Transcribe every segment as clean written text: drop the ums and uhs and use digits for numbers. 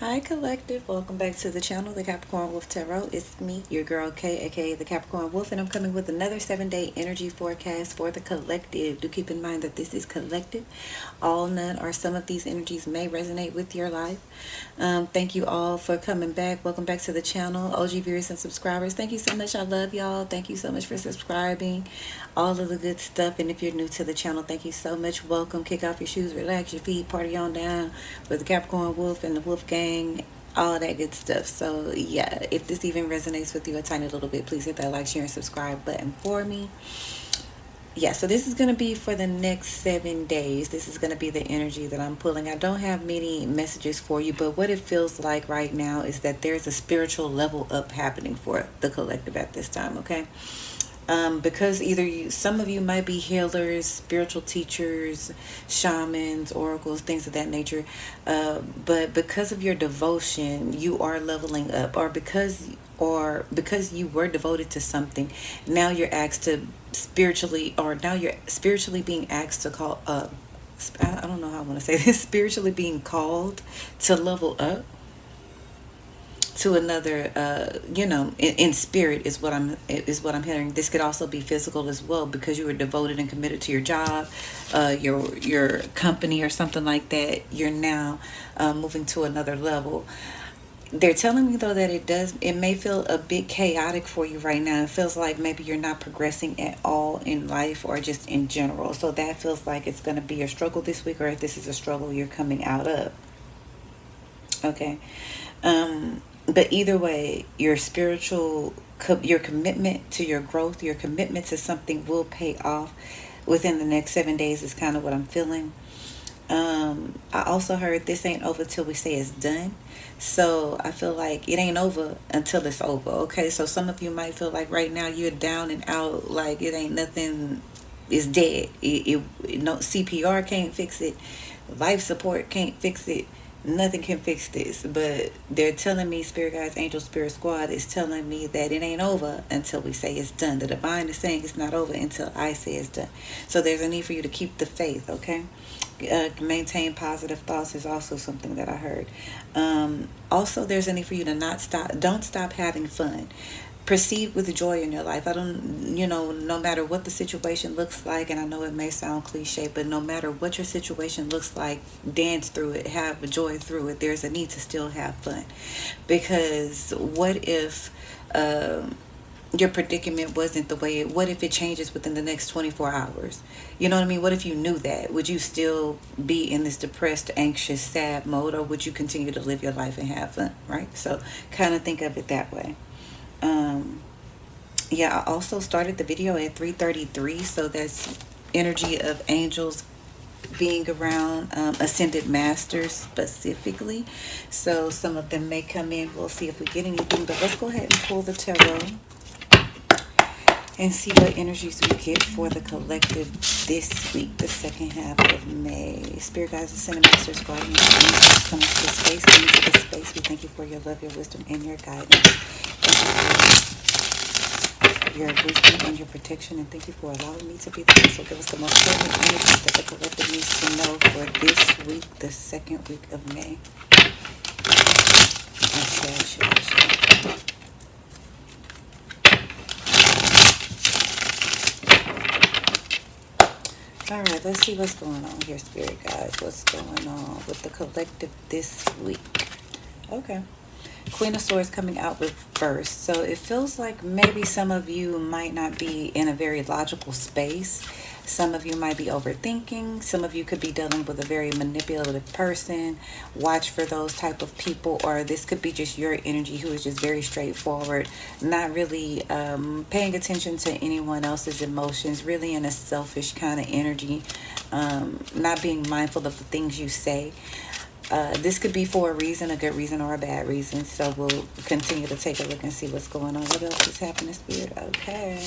Hi Collective, welcome back to the channel, the Capricorn Wolf Tarot. It's me, your girl Kay, aka the Capricorn Wolf, and I'm coming with another 7-day energy forecast for the collective. Do keep in mind that this is collective. All, none, or some of these energies may resonate with your life. Thank you all for coming back. Welcome back to the channel, OG viewers and subscribers. Thank you so much. I love y'all. Thank you so much for subscribing. All of the good stuff. And if you're new to the channel, thank you so much. Welcome. Kick off your shoes, relax your feet, party on down with the Capricorn Wolf and the Wolf Gang, all that good stuff. So yeah, if this even resonates with you a tiny little bit, please hit that like, share, and subscribe button for me. Yeah, so this is going to be for the next 7 days. This is going to be the energy that I'm pulling. I don't have many messages for you, but what it feels like right now is that there's a spiritual level up happening for the collective at this time, okay? Because some of you might be healers, spiritual teachers, shamans, oracles, things of that nature. But because of your devotion, you are leveling up, or because you were devoted to something, now you're asked to now you're spiritually being asked to call up. I don't know how I want to say this. Spiritually being called to level up to another, in spirit is what I'm hearing. This could also be physical as well, because you were devoted and committed to your job, your company or something like that. You're now moving to another level. They're telling me though that it may feel a bit chaotic for you right now. It feels like maybe you're not progressing at all in life or just in general. So that feels like it's going to be a struggle this week, or if this is a struggle you're coming out of. Okay. But either way, your commitment to your growth, your commitment to something will pay off within the next 7 days is kind of what I'm feeling. I also heard this ain't over till we say it's done. So I feel like it ain't over until it's over. Okay, so some of you might feel like right now you're down and out, like it ain't nothing, is dead. No CPR can't fix it, life support can't fix it, nothing can fix this. But they're telling me, spirit guides, angel spirit squad is telling me that it ain't over until we say it's done. The divine is saying it's not over until I say it's done. So there's a need for you to keep the faith, okay? Maintain positive thoughts is also something that I heard. Also, there's a need for you to don't stop having fun. Proceed with joy in your life. No matter what the situation looks like, and I know it may sound cliche, but no matter what your situation looks like, dance through it, have joy through it. There's a need to still have fun, because what if your predicament wasn't the way what if it changes within the next 24 hours? You know what I mean? What if you knew that? Would you still be in this depressed, anxious, sad mode, or would you continue to live your life and have fun, right? So kind of think of it that way. I also started the video at 3:33, so that's energy of angels being around, ascended masters specifically. So some of them may come in. We'll see if we get anything, but let's go ahead and pull the tarot and see what energies we get for the collective this week, the second half of May. Spirit guides, ascended masters, guardians, angels, come into this space, come into this space. We thank you for your love, your wisdom, and your guidance. Thank you for your wisdom and your protection, and thank you for allowing me to be the vessel. Give us the most important energies that the collective needs to know for this week, the second week of May. Alright, let's see what's going on here, spirit guides. What's going on with the collective this week? Okay. Queen of Swords coming out with first. So it feels like maybe some of you might not be in a very logical space. Some of you might be overthinking. Some of you could be dealing with a very manipulative person. Watch for those type of people. Or this could be just your energy, who is just very straightforward, not really paying attention to anyone else's emotions, really in a selfish kind of energy, not being mindful of the things you say. This could be for a reason, a good reason or a bad reason. So we'll continue to take a look and see what's going on. What else is happening, spirit? Okay.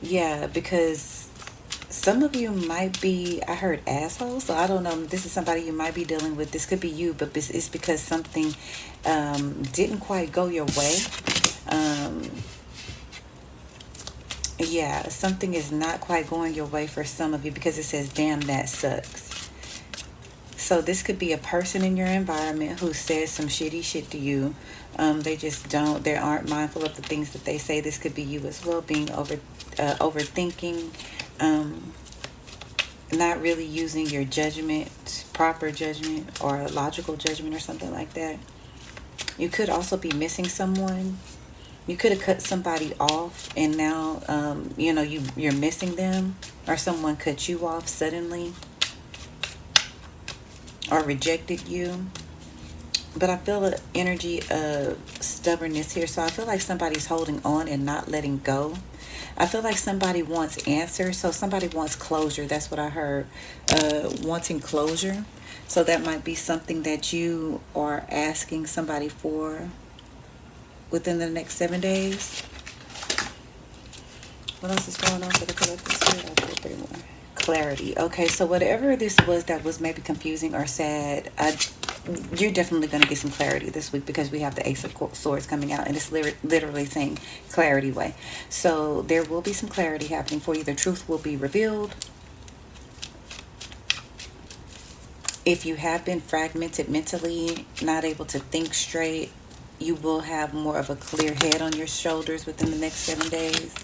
Yeah, because some of you might be, I heard assholes. So I don't know. This is somebody you might be dealing with. This could be you, but it's because something didn't quite go your way. Something is not quite going your way for some of you, because it says, damn, that sucks. So this could be a person in your environment who says some shitty shit to you. They just don't. They aren't mindful of the things that they say. This could be you as well, being overthinking, not really using your judgment, proper judgment, or logical judgment, or something like that. You could also be missing someone. You could have cut somebody off, and now you're missing them, or someone cut you off suddenly, or rejected you. But I feel an energy of stubbornness here. So I feel like somebody's holding on and not letting go. I feel like somebody wants answers. So somebody wants closure. That's what I heard. Wanting closure. So that might be something that you are asking somebody for within the next 7 days. What else is going on for the collective spirit? I'll put 3 more. Clarity. Okay, so whatever this was that was maybe confusing or sad, you're definitely going to get some clarity this week, because we have the Ace of Swords coming out, and it's literally saying clarity way. So there will be some clarity happening for you. The truth will be revealed. If you have been fragmented mentally, not able to think straight, you will have more of a clear head on your shoulders within the next 7 days.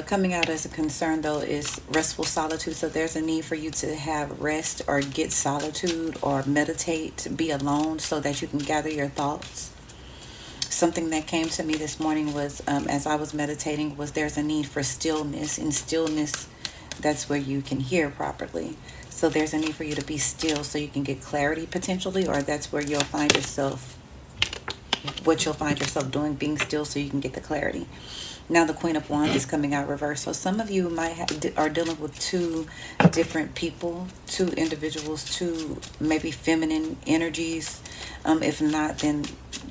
Coming out as a concern, though, is restful solitude. So there's a need for you to have rest, or get solitude, or meditate, be alone, so that you can gather your thoughts. Something that came to me this morning was, as I was meditating, was there's a need for stillness. In stillness, that's where you can hear properly. So there's a need for you to be still so you can get clarity potentially, or that's where you'll find yourself, what you'll find yourself doing, being still so you can get the clarity. Now the Queen of Wands is coming out reverse. So some of you are dealing with 2 different people, 2 individuals, 2 maybe feminine energies. If not, then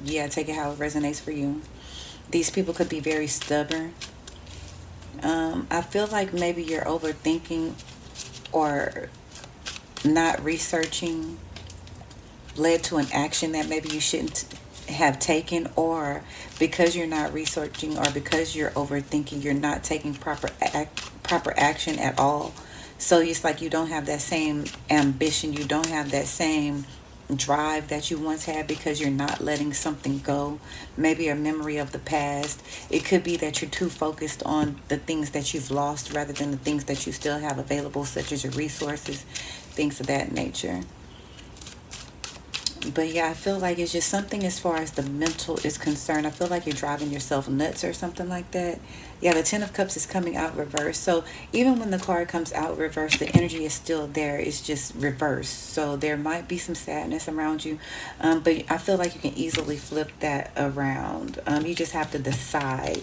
yeah, take it how it resonates for you. These people could be very stubborn. I feel like maybe you're overthinking, or not researching led to an action that maybe you shouldn't have taken, or because you're not researching, or because you're overthinking, you're not taking proper action at all. So it's like you don't have that same ambition, you don't have that same drive that you once had, because you're not letting something go. Maybe a memory of the past. It could be that you're too focused on the things that you've lost rather than the things that you still have available, such as your resources, things of that nature. But yeah, I feel like it's just something as far as the mental is concerned. I feel like you're driving yourself nuts or something like that. Yeah, the 10 of Cups is coming out reverse. So even when the card comes out reverse, the energy is still there. It's just reversed. So there might be some sadness around you. But I feel like you can easily flip that around. You just have to decide.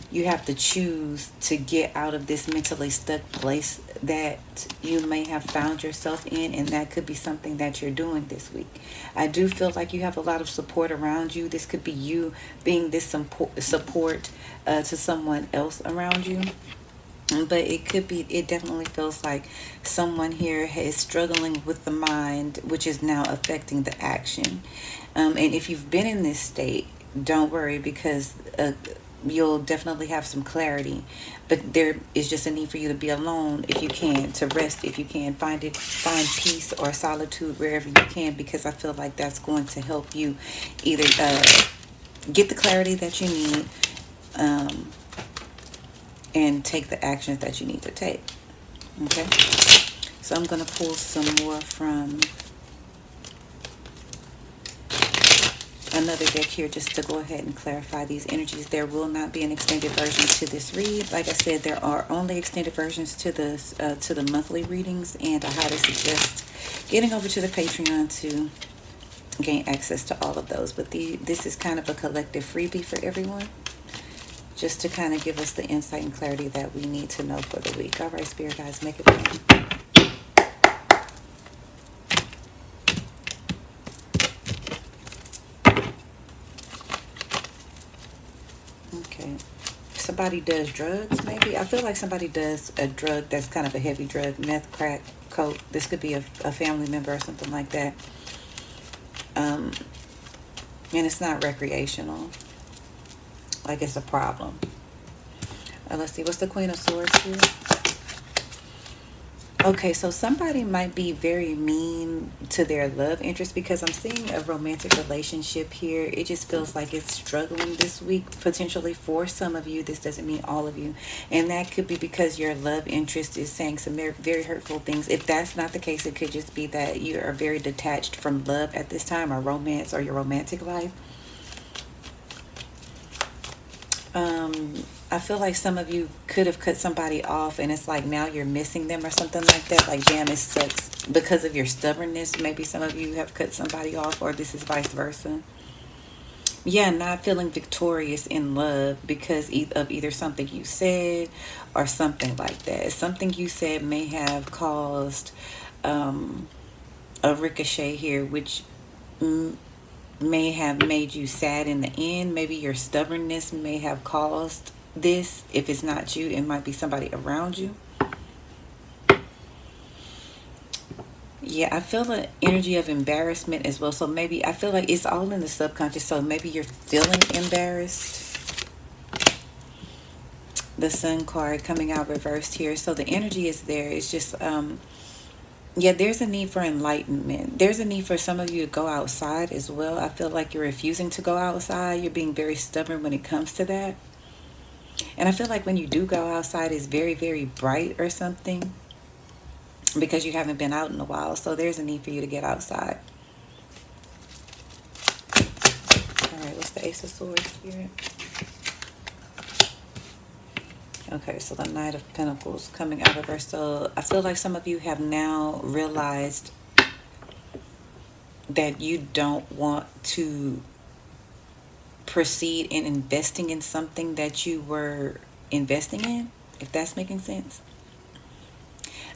You have to choose to get out of this mentally stuck place that you may have found yourself in, and that could be something that you're doing this week. I do feel like you have a lot of support around you. This could be you being this support to someone else around you. But it definitely feels like someone here is struggling with the mind, which is now affecting the action. And if you've been in this state, don't worry, because you'll definitely have some clarity. But there is just a need for you to be alone if you can, to rest if you can, find peace or solitude wherever you can, because I feel like that's going to help you either get the clarity that you need, and take the actions that you need to take. Okay, so I'm going to pull some more from another deck here, just to go ahead and clarify these energies. There will not be an extended version to this read. Like I said, there are only extended versions to the monthly readings, and I highly suggest getting over to the Patreon to gain access to all of those. But this is kind of a collective freebie for everyone, just to kind of give us the insight and clarity that we need to know for the week. All right, Spirit guys, make it plain. Okay. Somebody does drugs, maybe. I feel like somebody does a drug that's kind of a heavy drug, meth, crack, coke. This could be a family member or something like that. And it's not recreational. Like it's a problem. Let's see, what's the Queen of Swords here? Okay, so somebody might be very mean to their love interest because I'm seeing a romantic relationship here. It just feels like it's struggling this week, potentially for some of you. This doesn't mean all of you. And that could be because your love interest is saying some very hurtful things. If that's not the case, it could just be that you are very detached from love at this time, or romance, or your romantic life. I feel like some of you could have cut somebody off, and it's like now you're missing them or something like that. Like, damn, it sucks because of your stubbornness. Maybe some of you have cut somebody off, or this is vice versa. Yeah, not feeling victorious in love because of either something you said or something like that. Something you said may have caused um, a ricochet here, which may have made you sad in the end. Maybe your stubbornness may have caused this. If it's not you, it might be somebody around you. Yeah, I feel the energy of embarrassment as well. So maybe I feel like it's all in the subconscious. So maybe you're feeling embarrassed. The Sun card coming out reversed here. So the energy is there. It's just yeah, there's a need for enlightenment. There's a need for some of you to go outside as well. I feel like you're refusing to go outside. You're being very stubborn when it comes to that. And I feel like when you do go outside, it's very bright or something because you haven't been out in a while. So there's a need for you to get outside. All right, what's the Ace of Swords here? Okay, so the Knight of Pentacles coming out of her. So I feel like some of you have now realized that you don't want to proceed in investing in something that you were investing in, if that's making sense.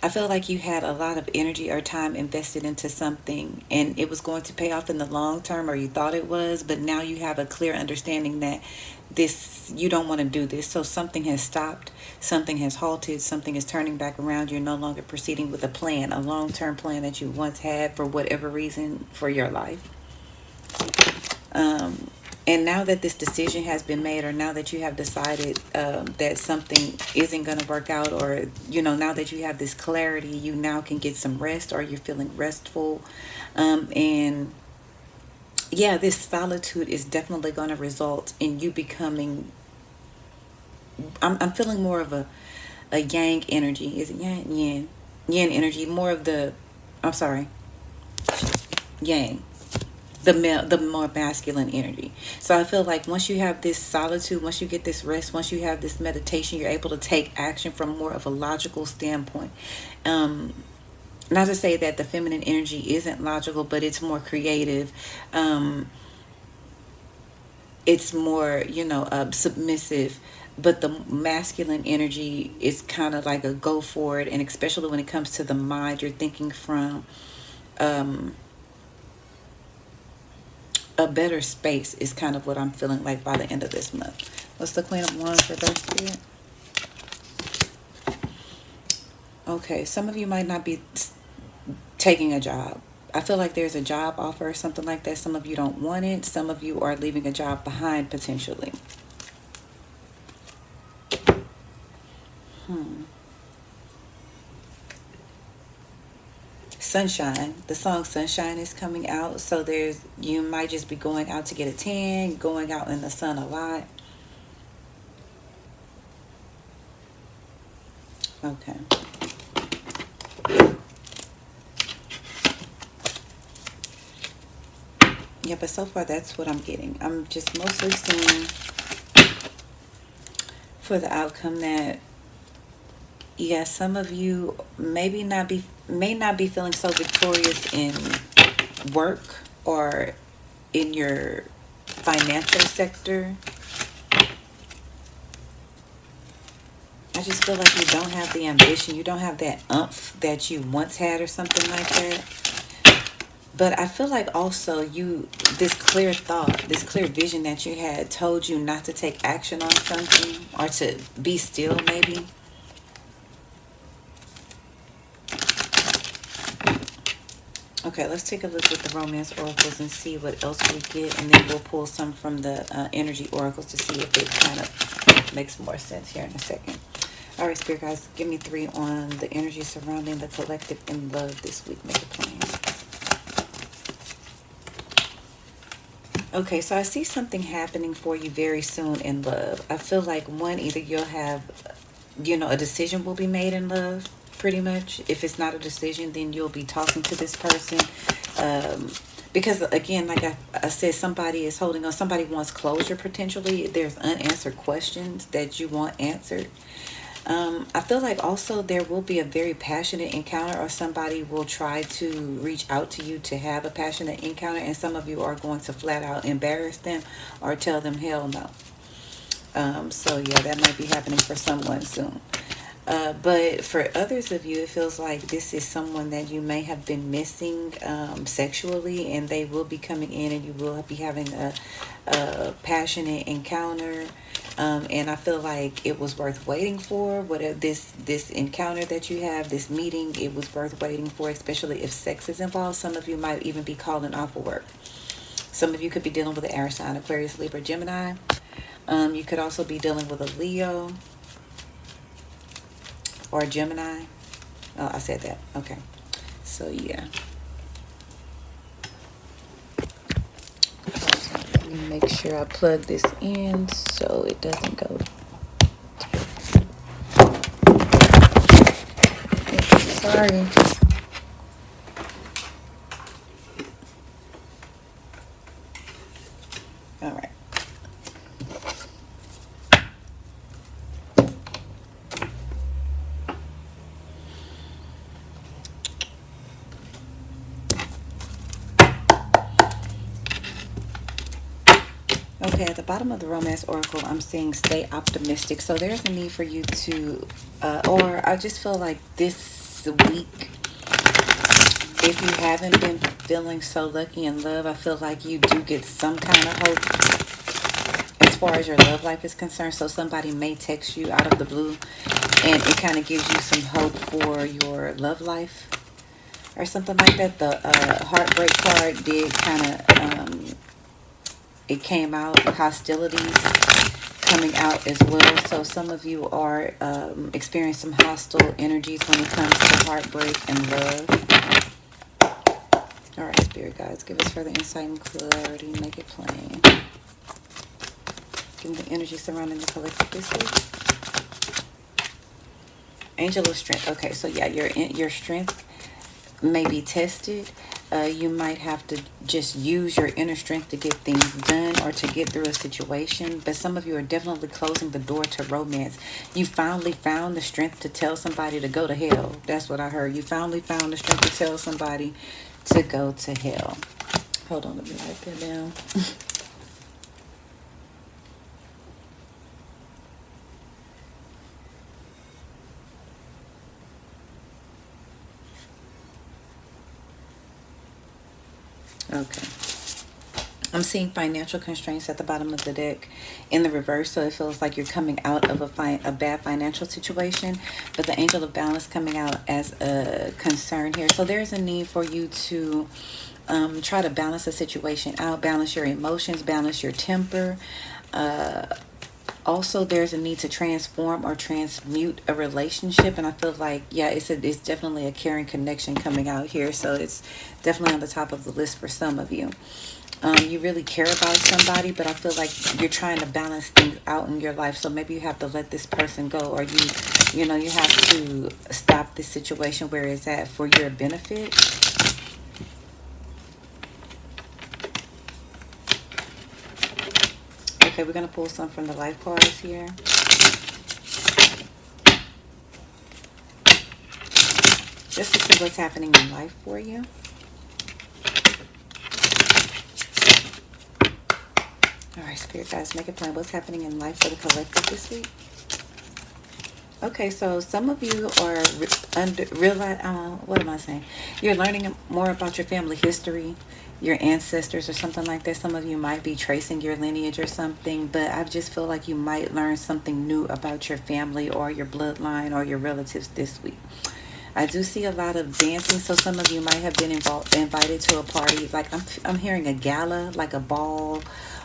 I feel like you had a lot of energy or time invested into something and it was going to pay off in the long term, or you thought it was, but now you have a clear understanding that this, you don't want to do this. So something has stopped, something has halted, something is turning back around. You're no longer proceeding with a plan, a long-term plan that you once had for whatever reason for your life. And now that this decision has been made, or now that you have decided that something isn't going to work out, or, you know, now that you have this clarity, you now can get some rest, or you're feeling restful. And yeah, this solitude is definitely going to result in you becoming, I'm feeling more of a yang energy. Is it yang? Yin energy. More of the, I'm sorry, yang, the more masculine energy. So I feel like once you have this solitude, once you get this rest, once you have this meditation, you're able to take action from more of a logical standpoint. Not to say that the feminine energy isn't logical, but it's more creative. It's more, you know, submissive. But the masculine energy is kind of like a go for it, and especially when it comes to the mind, you're thinking from a better space is kind of what I'm feeling like by the end of this month. What's the Queen of Wands reverse here? Okay, some of you might not be taking a job. I feel like there's a job offer or something like that. Some of you don't want it. Some of you are leaving a job behind potentially. Sunshine, the song Sunshine is coming out. So there's, you might just be going out to get a tan, going out in the sun a lot. Okay. Yeah, but so far that's what I'm getting. I'm just mostly seeing for the outcome that, yeah, some of you may not be feeling so victorious in work or in your financial sector. I just feel like you don't have the ambition, you don't have that umph that you once had or something like that. But I feel like also this clear thought, this clear vision that you had told you not to take action on something, or to be still maybe. Okay, let's take a look at the romance oracles and see what else we get, and then we'll pull some from the energy oracles to see if it kind of makes more sense here in a second. All right, Spirit guys, give me 3 on the energy surrounding the collective in love this week. Make it plain. Okay, so I see something happening for you very soon in love. I feel like one, either you'll have, a decision will be made in love, pretty much. If it's not a decision, then you'll be talking to this person. Because again, like I said, somebody is holding on. Somebody wants closure potentially. There's unanswered questions that you want answered. I feel like also there will be a very passionate encounter, or somebody will try to reach out to you to have a passionate encounter, and some of you are going to flat out embarrass them or tell them hell no. So yeah, that might be happening for someone soon. But for others of you, it feels like this is someone that you may have been missing sexually, and they will be coming in, and you will be having a passionate encounter. And I feel like it was worth waiting for. Whatever this encounter that you have, this meeting, it was worth waiting for, especially if sex is involved. Some of you might even be calling off of work. Some of you could be dealing with an air sign, Aquarius, Libra, Gemini. You could also be dealing with a Leo or a Gemini. Oh, I said that. Okay. So, yeah. Let me make sure I plug this in so it doesn't go. Sorry. All right. Okay, at the bottom of the Romance Oracle, I'm seeing stay optimistic. So there's a need for you to, or I just feel like this week, if you haven't been feeling so lucky in love, I feel like you do get some kind of hope as far as your love life is concerned. So somebody may text you out of the blue, and it kind of gives you some hope for your love life or something like that. The heartbreak card did kind of, it came out, hostilities coming out as well. So some of you are experiencing some hostile energies when it comes to heartbreak and love. All right, Spirit guides, give us further insight and clarity. Make it plain. Give me the energy surrounding the collective this week. Angel of Strength. Okay, so yeah, your strength may be tested. You might have to just use your inner strength to get things done or to get through a situation. But some of you are definitely closing the door to romance. You finally found the strength to tell somebody to go to hell. That's what I heard. You finally found the strength to tell somebody to go to hell. Hold on, let me write that down. Okay. I'm seeing financial constraints at the bottom of the deck in the reverse. So it feels like you're coming out of a bad financial situation. But the Angel of Balance coming out as a concern here. So there's a need for you to try to balance the situation out. Balance your emotions. Balance your temper. Also, there's a need to transform or transmute a relationship. And I feel like, yeah, it's definitely a caring connection coming out here. So it's definitely on the top of the list for some of you. You really care about somebody, but I feel like you're trying to balance things out in your life. So maybe you have to let this person go, or you have to stop this situation where it's at for your benefit. Okay, we're going to pull some from the life cards here. Just to see what's happening in life for you. All right, Spirit guys, make a plan. What's happening in life for the collective this week? Okay, so some of you are what am I saying? You're learning more about your family history, your ancestors or something like that. Some of you might be tracing your lineage or something, but I just feel like you might learn something new about your family or your bloodline or your relatives this week. I do see a lot of dancing, so some of you might have been invited to a party. Like I'm hearing a gala, like a ball,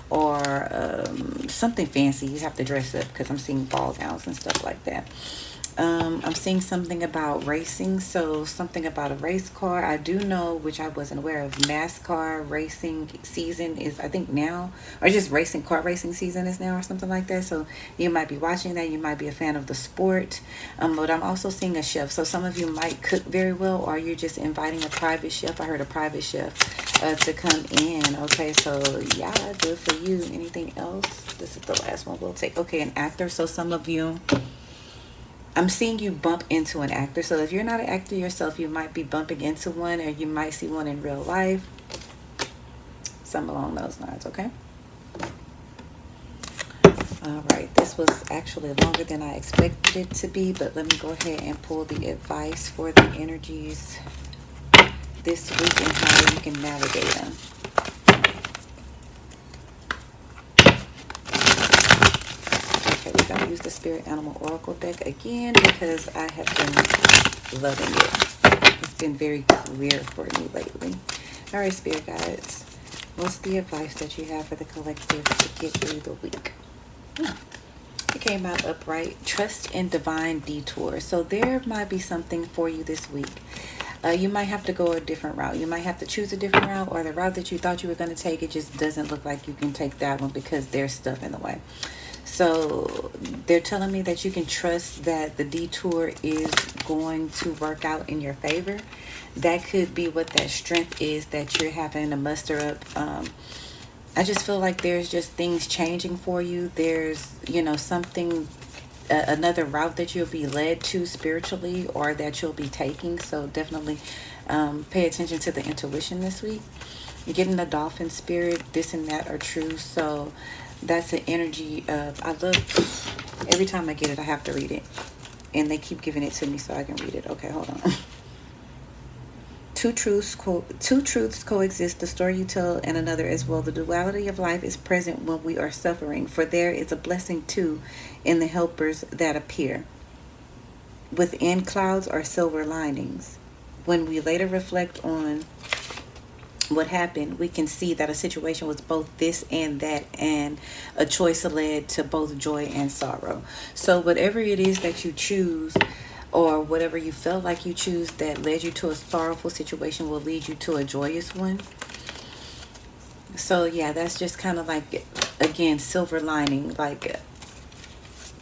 or something fancy. You have to dress up because I'm seeing ball gowns and stuff like that. I'm seeing something about racing, so something about a race car. I do know, which I wasn't aware of, NASCAR racing season is, I think, now, or just car racing season is now, or something like that. So you might be watching that. You might be a fan of the sport. But I'm also seeing a chef. So some of you might cook very well, or you're just inviting a private chef. I heard a private chef to come in. Okay, so yeah, good for you. Anything else? This is the last one we'll take. Okay, an actor. So some of you, I'm seeing you bump into an actor. So if you're not an actor yourself, you might be bumping into one, or you might see one in real life. Something along those lines, okay? All right, this was actually longer than I expected it to be, but let me go ahead and pull the advice for the energies this week and how you can navigate them. We're going to use the Spirit Animal Oracle deck again because I have been loving it. It's been very clear for me lately. All right, Spirit Guides, what's the advice that you have for the collective to get through the week? It came out upright. Trust in divine detours. So there might be something for you this week. You might have to go a different route. You might have to choose a different route, or the route that you thought you were going to take, it just doesn't look like you can take that one because there's stuff in the way. So they're telling me that you can trust that the detour is going to work out in your favor. That could be what that strength is that you're having to muster up. I just feel like there's just things changing for you. There's, something, another route that you'll be led to spiritually, or that you'll be taking. So definitely pay attention to the intuition this week. Getting the dolphin spirit, this and that are true. So that's the energy of, I love, every time I get it, I have to read it. And they keep giving it to me so I can read it. Okay, hold on. Two truths coexist, the story you tell and another as well. The duality of life is present when we are suffering, for there is a blessing too in the helpers that appear. Within clouds are silver linings. When we later reflect on what happened, we can see that a situation was both this and that, and a choice led to both joy and sorrow. So whatever it is that you choose, or whatever you felt like you choose that led you to a sorrowful situation, will lead you to a joyous one. So yeah, that's just kind of like, again, silver lining, like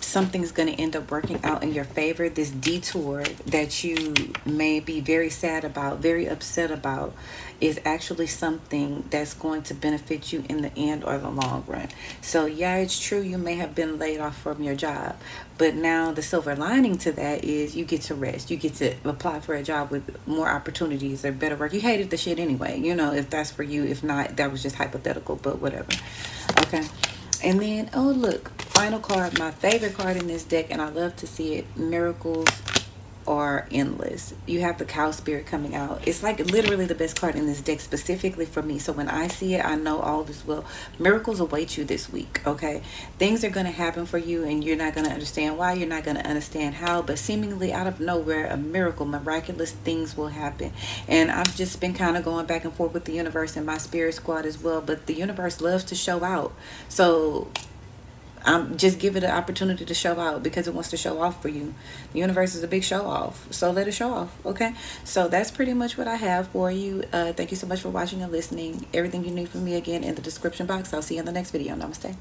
something's going to end up working out in your favor. This detour that you may be very sad about, very upset about, is actually something that's going to benefit you in the end or the long run. So yeah, it's true, you may have been laid off from your job, but now the silver lining to that is you get to rest. You get to apply for a job with more opportunities or better work. You hated the shit anyway, if that's for you. If not, that was just hypothetical, but whatever. Okay. And then, oh look, final card, my favorite card in this deck, and I love to see it. Miracles are endless. You have the cow spirit coming out. It's like literally the best card in this deck specifically for me. So when I see it, I know all is well. Miracles await you this week, okay? Things are going to happen for you, and you're not going to understand why. You're not going to understand how, but seemingly out of nowhere, a miracle, miraculous things will happen. And I've just been kind of going back and forth with the universe and my spirit squad as well, but the universe loves to show out. So just give it an opportunity to show out, because it wants to show off for you. The universe is a big show off, so let it show off. Okay, so that's pretty much what I have for you. Thank you so much for watching and listening. Everything you need from me, again, in the description box. I'll see you in the next video. Namaste.